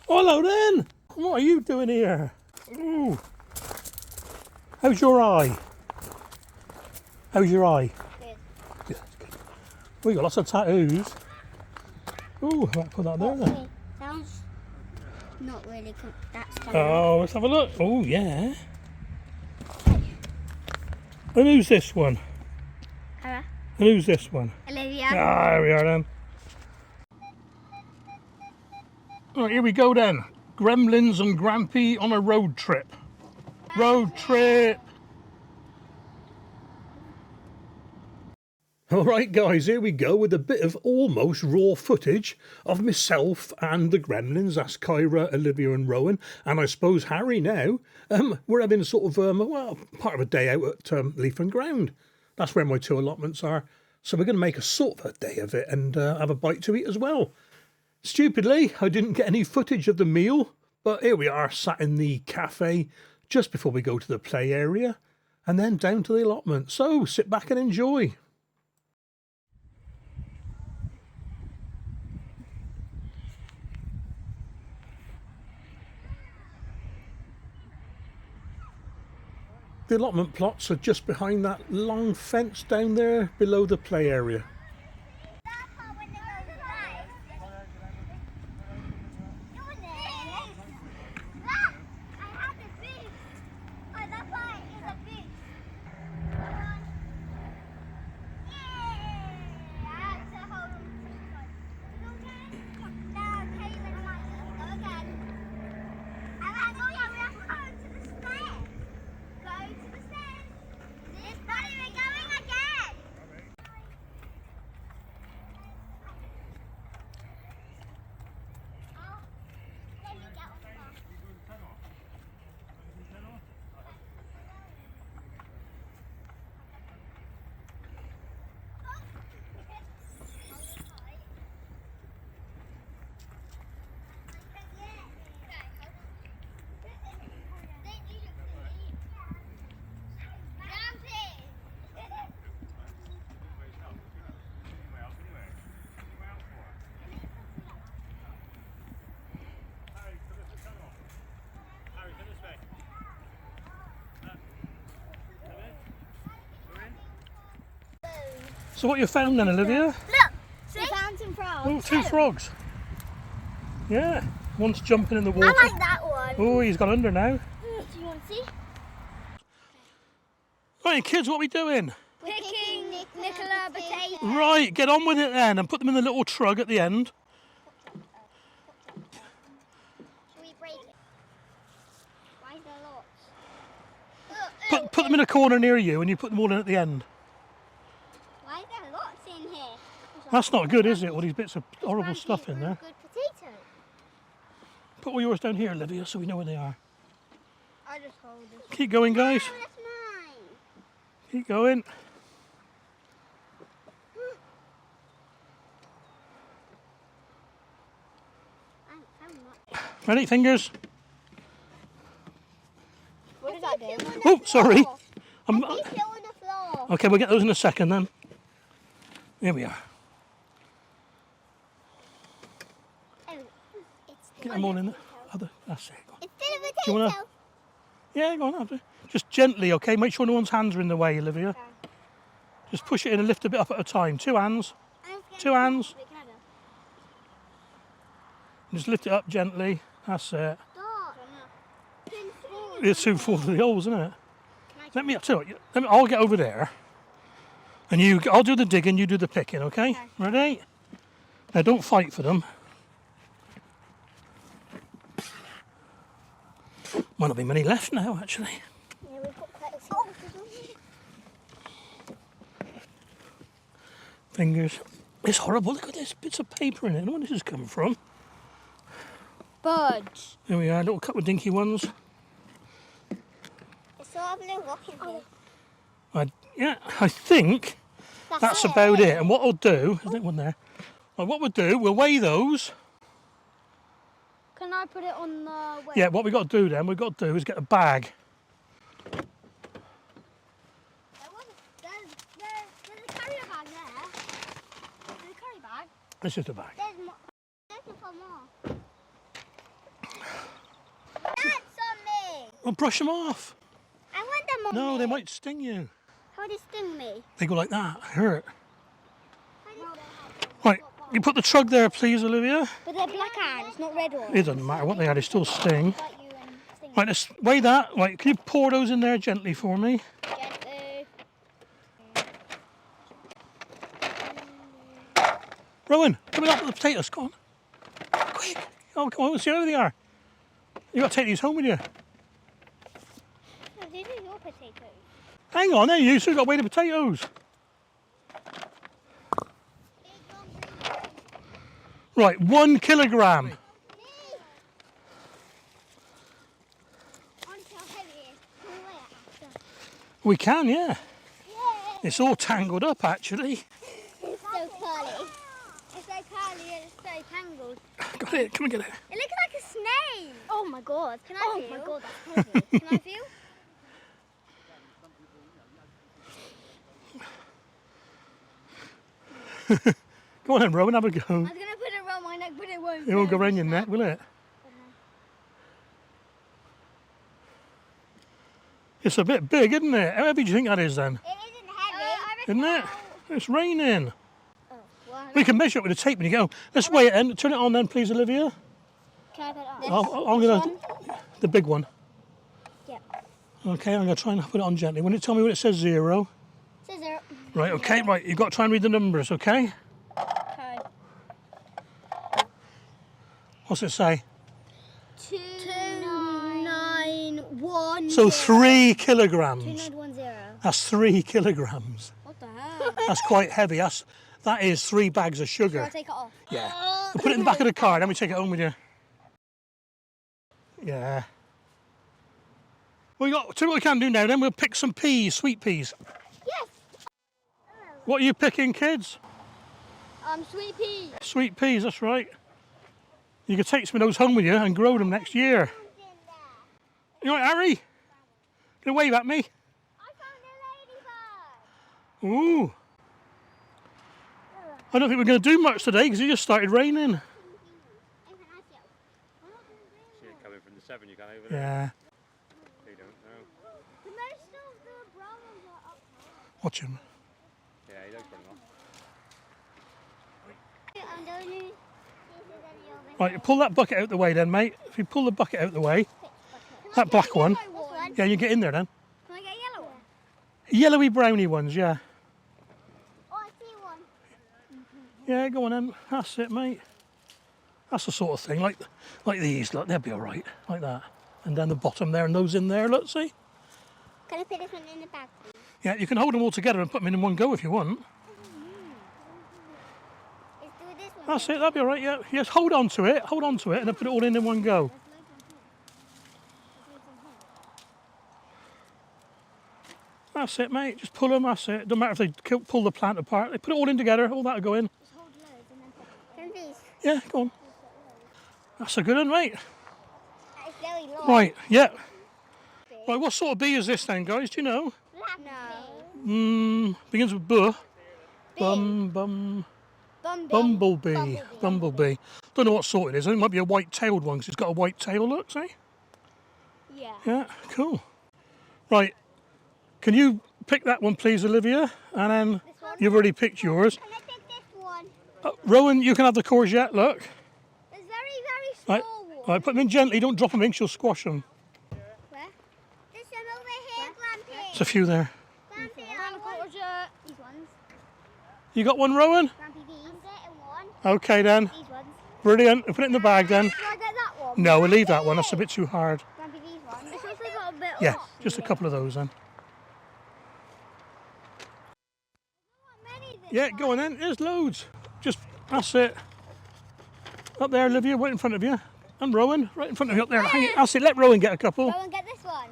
Hello then. What are you doing here? Ooh. How's your eye? How's your eye? Good. Good. Oh, you got lots of tattoos. Ooh, I might put that there then. Sounds not really good. That's fine. Oh, let's have a look. Oh, yeah. And who's this one? Kyra. And who's this one? Alivia. Ah, there we are then. Right, here we go then. Gremlins and Grampy on a road trip. Road trip. Alright guys, here we go with a bit of almost raw footage of myself and the Gremlins. That's Kyra, Olivia and Rowan, and I suppose Harry now. We're having sort of, well, part of a day out at Leaf and Ground. That's where my 2 allotments are. So we're going to make a sort of a day of it and have a bite to eat as well. Stupidly, I didn't get any footage of the meal, but here we are sat in the cafe just before we go to the play area and then down to the allotment. So sit back and enjoy. The allotment plots are just behind that long fence down there below the play area. So what you found then, Olivia? Look! See? We found some frogs. Oh, 2 frogs. Yeah, one's jumping in the water. I like that one. Oh, he's gone under now. Do you want to see? Right, kids, what are we doing? We're picking Nicola potatoes. Right, get on with it then and put them in the little trug at the end. Should we break it? Why is there lots? Put them in a corner near you and you put them all in at the end. Why is there lots in here? That's not good, is it? All these bits of horrible stuff in there. Good potato. Put all yours down here, Olivia, so we know where they are. I just hold this. Keep going, guys. No, that's mine. Keep going. Ready, fingers? What does that do? Oh, sorry. On the floor. Okay, we'll get those in a second then. Here we are. Get them all in there. That's it. It's still a Do you want to? Yeah, go on. Have to. Just gently, okay? Make sure no one's hands are in the way, Olivia. Okay. Just push it in and lift a bit up at a time. 2 hands. 2 hands. Just lift it up gently. That's it. It's too full of the holes, isn't it? I'll get over there. And I'll do the digging, you do the picking, okay? Ready? Now don't fight for them. Might not be many left now, actually. Yeah, we've got quite a few. Fingers. It's horrible. Look at this. Bits of paper in it. I don't know where this has come from. Birds. There we are. Little couple of dinky ones. It's all blue rocking here. I think that's about it. And what I'll do, is there one there? Well, what we'll do, we'll weigh those. Can I put it on the weight? Yeah, what we've got to do then, is get a bag. There's a carrier bag there. There's a carrier bag. This is the bag. There's more. There's more. Well, brush them off. I want them on No, me. they might sting you. How do they sting me? They go like that. Hurt. Right, you put the trug there, please, Olivia. But they're black ants, not red ones. It doesn't matter what they are, they still sting. Right, let's weigh that. Right, can you pour those in there gently for me? Gently. Rowan, come and up with the potatoes. Come on. Quick. Oh, come on, let's see how they are. You got to take these home with you. No, these are your potatoes. Hang on, then you still got to weigh the potatoes. Right, 1 kilogram. We can, yeah. It's all tangled up, actually. It's so curly. It's so curly and it's so tangled. Got it, come and get it. It looks like a snake. Oh my god. Can I feel? Oh my god, that's heavy. Can I feel? Go on then, Rowan, have a go. I was going to put it around my neck, but it won't. It won't go around your neck, will it? It's a bit big, isn't it? How heavy do you think that is then? It isn't heavy. Isn't it? It's raining. Oh, well, We can measure it with a tape when you go. Let's weigh it in. Turn it on then, please, Olivia. can I put it on? I'm going to... The big one. Yeah. Okay, I'm going to try and put it on gently. Will you tell me when it says 0? It says 0. Right, okay, right. You've got to try and read the numbers, okay? Okay. What's it say? 2910. So 3 kilograms. 2910. That's 3 kilograms. What the hell? That's quite heavy. That is 3 bags of Shall I sugar. take it off? Yeah. We'll put it in the back of the car, then we take it home with you. Yeah. Tell you what we can do now then, we'll pick some peas, sweet peas. Yes. What are you picking, kids? Sweet peas. Sweet peas, that's right. You can take some of those home with you and grow them next year. You all right, Harry? Can you wave at me? I found a ladybug. Ooh. I don't think we're going to do much today because it just started raining. See it coming from the 7 you can over there. Yeah. They don't know. The most of the brown ones are up Watch him. Yeah, he does run off. Right, you pull that bucket out the way then, mate. If you pull the bucket out the way, that black one. Yeah, you get in there then. Can I get a yellow one? Yellowy browny ones, yeah. Oh, I see one. Yeah, go on then. That's it, mate. That's the sort of thing, like these, look, they'll be all right, like that. And down the bottom there, and those in there, look, see? Can I put this one in the bag, please? Yeah, you can hold them all together and put them in one go if you want. Let's do this one. That's it, that'll be all right, yeah. Yes, hold on to it, and then put it all in one go. That's it, mate. Just pull them, that's it. Don't matter if they pull the plant apart. They put it all in together, all that'll go in. Just hold loads and then put it. Can these? Yeah, go on. That's a good one, mate. It's very long. Right, yeah. Right, what sort of bee is this then, guys? Do you know? No. Begins with B. Bumblebee. Bumblebee. Don't know what sort it is. I think it might be a white-tailed one because it's got a white tail, look, see? Yeah. Yeah, cool. Right, can you pick that one, please, Olivia? And then you've already picked yours. Can I pick this one? Rowan, you can have the courgette, look. It's very, very small Right, one. right, put them in gently. Don't drop them in, she'll squash them. Where? This one over here, Grampy. There's a few there. Grampy, I want these ones. You got one, Rowan? Grampy, these. I'm getting one. Okay, then. These ones. Brilliant. Put it in the bag, then. Should I get that one? No, we'll leave that one. That's a bit too hard. Grampy, these ones. It's also got a bit Yeah, off. just a couple of those, then. Yeah, go on then. There's loads. That's it. Up there, Olivia, right in front of you. And Rowan, right in front of you up there. Hang it. That's it. Let Rowan get a couple. Go and get this one.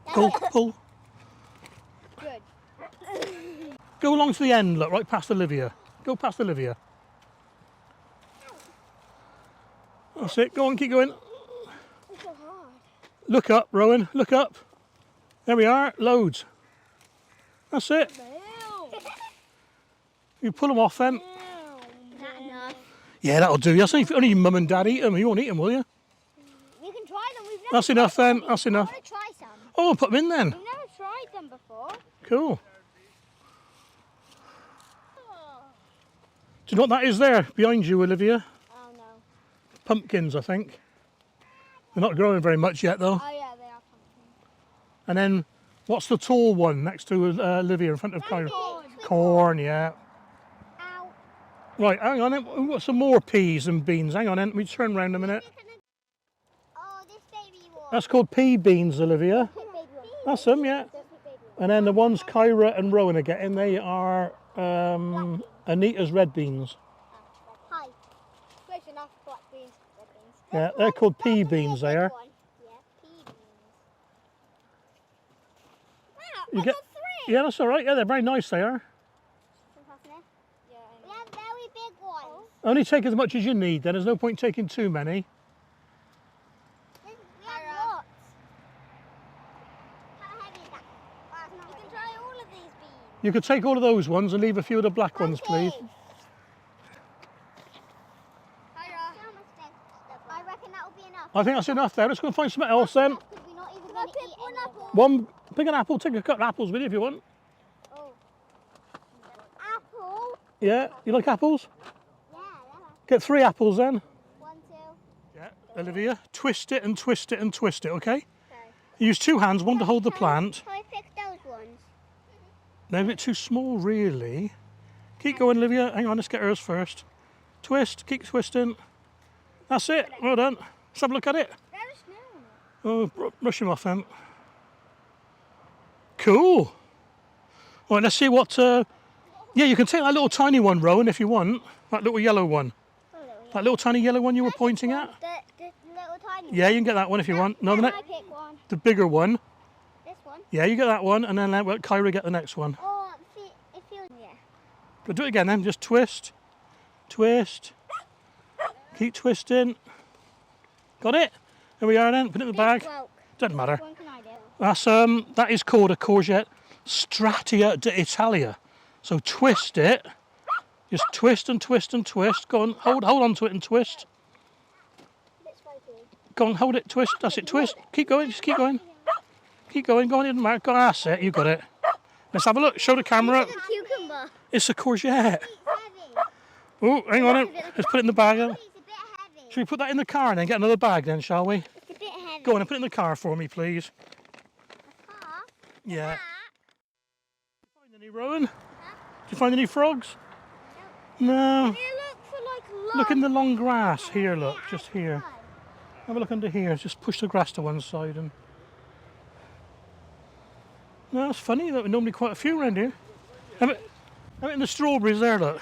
Pull. Good. Go along to the end, look, right past Olivia. Go past Olivia. That's it. Go on, keep going. It's so hard. Look up, Rowan. Look up. There we are. Loads. That's it. You pull them off then. Is that enough? Yeah, that'll do. That's only your mum and dad eat them. You won't eat them, will you? You can try them. We've That's enough then. That's I enough. want to try some. Oh, put them in then. I've never tried them before. Cool. Do you know what that is there behind you, Olivia? Oh no. Pumpkins, I think. They're not growing very much yet, though. Oh yeah, they are pumpkins. And then, what's the tall one next to Olivia in front of Kyra? Corn, yeah. Ow. Right, hang on then. We've got some more peas and beans. Hang on then. Let me turn round a minute. Oh, this baby one. That's called pea beans, Olivia. That's them, yeah. And then the ones Kyra and Rowan are getting, they are Anita's red beans. Hi. Close enough, black beans, red beans. Yeah, they're called pea beans, they are. Yeah, pea beans. You Wow, get, yeah, that's all right. Yeah, they're very nice, they are. Yeah, we have very big ones. Only take as much as you need, then. There's no point taking too many. We have lots. How heavy is that? You can try all of these beans. You could take all of those ones and leave a few of the black ones, please. I reckon that will be enough. I think that's enough there. Let's go and find something else then. Because we're not even going to eat one apple. One, pick an apple, take a couple of apples with you if you want. Oh. Apple? Yeah, you like apples? Yeah. Get 3 apples then. 1, 2. Yeah, Olivia, twist it and twist it and twist it, okay? Okay. Use 2 hands, one to hold the plant. Can I pick those ones? They're a bit too small, really. Keep going, Olivia. Hang on, let's get hers first. Twist, keep twisting. That's it. Well done. Let's have a look at it. There's no on it. Oh, brush him off then. Cool. Right, let's see what... yeah, you can take that little tiny one, Rowan, if you want. That little yellow one. That little tiny yellow one you were pointing at. The little tiny Yeah, you can get that one if you want. No, Can the, I pick one? the bigger one. This one? Yeah, you get that one, and then let Kyra get the next one. Oh, it feels... Yeah. But do it again then. Just twist. Twist. Keep twisting. Got it? Here we are then. Put it in the bag. Broke. Doesn't matter. Which one can I do? That's that is called a courgette Stratia d'Italia. So twist it. Just twist and twist and twist. Go on, hold on to it and twist. Bit spiky. Go on, hold it, twist. That's it, twist. Keep going, just keep going. Keep going, go on in, Mark. Go, that's it, you got it. Let's have a look. Show the camera. It's a cucumber. It's a courgette. It's heavy. Oh, hang on. Let's put it in the bag then. It's a bit heavy. Should we put that in the car and then get another bag then, shall we? It's a bit heavy. Go on and put it in the car for me, please. Car? Yeah. Find any, Rowan? Did you find any frogs? No. You look for like long... Look in the long grass. Here, look. Just here. Have a look under here. Just push the grass to one side and... No, it's funny. There are normally quite a few around here. Have it in the strawberries there, look.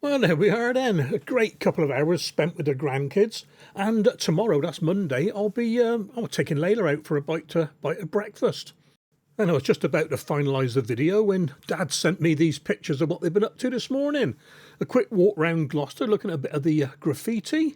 Well, there we are then. A great couple of hours spent with the grandkids. And tomorrow, that's Monday, I'll be taking Layla out for a bite of breakfast. And I was just about to finalise the video when Dad sent me these pictures of what they've been up to this morning. A quick walk round Gloucester, looking at a bit of the graffiti.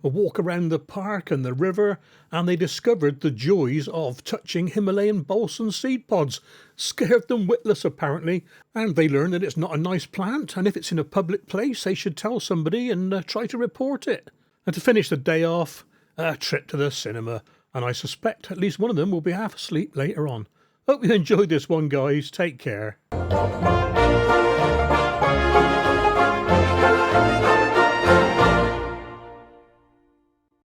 A walk around the park and the river, and they discovered the joys of touching Himalayan balsam seed pods. Scared them witless, apparently, and they learned that it's not a nice plant, and if it's in a public place, they should tell somebody and try to report it. And to finish the day off, a trip to the cinema, and I suspect at least one of them will be half asleep later on. Hope you enjoyed this one, guys. Take care.